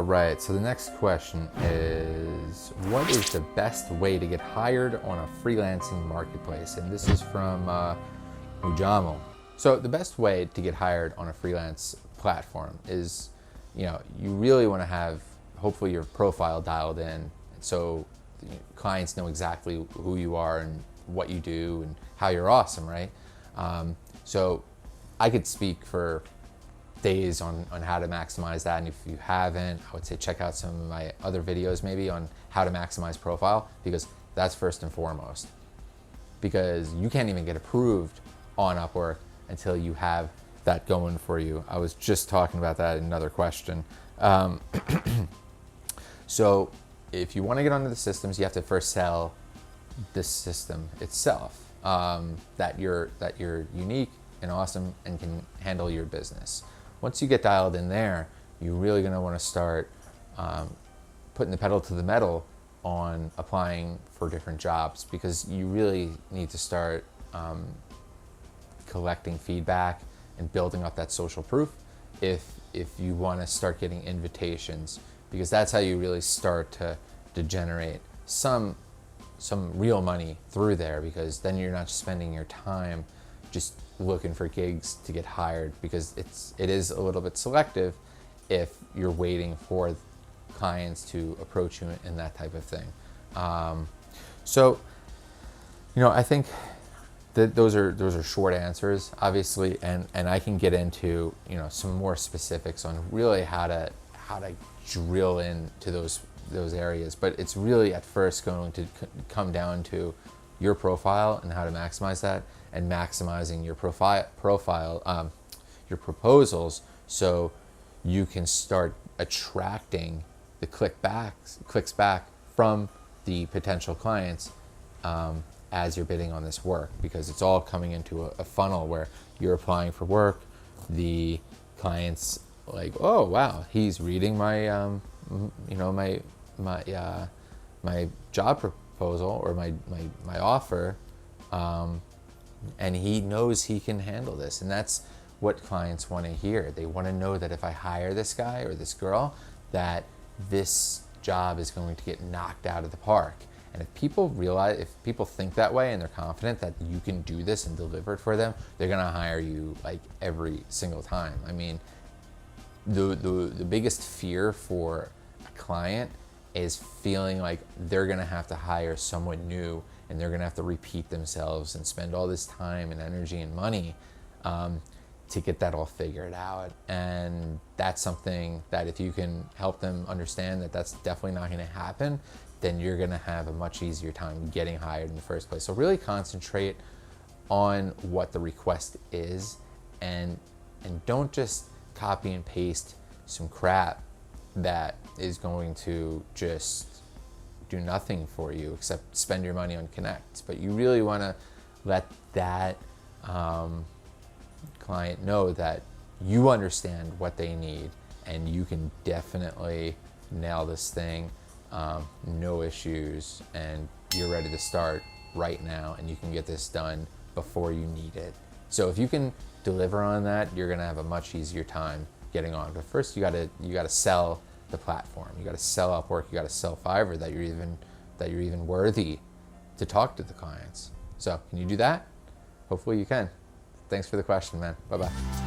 All right, so the next question is, what is the best way to get hired on a freelancing marketplace? And this is from Ujamo. So the best way to get hired on a freelance platform is, you really want to have, hopefully, your profile dialed in, so clients know exactly who you are and what you do and how you're awesome, right? So I could speak for days on how to maximize that, and if you haven't, I would say check out some of my other videos maybe on how to maximize profile, because that's first and foremost. Because you can't even get approved on Upwork until you have that going for you. I was just talking about that in another question. So if you want to get onto the systems, you have to first sell the system itself, that you're unique and awesome and can handle your business. Once you get dialed in there, you're really going to want to start putting the pedal to the metal on applying for different jobs, because you really need to start collecting feedback and building up that social proof if you want to start getting invitations, because that's how you really start to generate some real money through there, because then you're not spending your time just looking for gigs to get hired, because it is a little bit selective if you're waiting for clients to approach you in that type of thing. So I think that those are short answers, obviously, and I can get into some more specifics on really how to drill into those areas, but it's really at first going to come down to your profile and how to maximize that, and maximizing your profile, your proposals, so you can start attracting the clicks back from the potential clients as you're bidding on this work, because it's all coming into a funnel where you're applying for work. The clients like, oh wow, he's reading my my job proposal or my offer, and he knows he can handle this. And that's what clients want to hear. They want to know that if I hire this guy or this girl, that this job is going to get knocked out of the park. And if people think that way and they're confident that you can do this and deliver it for them, they're gonna hire you like every single time. I mean, the biggest fear for a client is feeling like they're gonna have to hire someone new and they're gonna have to repeat themselves and spend all this time and energy and money to get that all figured out. And that's something that if you can help them understand that that's definitely not gonna happen, then you're gonna have a much easier time getting hired in the first place. So really concentrate on what the request is, and don't just copy and paste some crap that is going to just do nothing for you except spend your money on connects. But you really wanna let that client know that you understand what they need and you can definitely nail this thing, no issues, and you're ready to start right now and you can get this done before you need it. So if you can deliver on that, you're gonna have a much easier time getting on. But first you gotta sell the platform. You gotta sell Upwork, you gotta sell Fiverr that you're even worthy to talk to the clients. So can you do that? Hopefully you can. Thanks for the question, man. Bye-bye.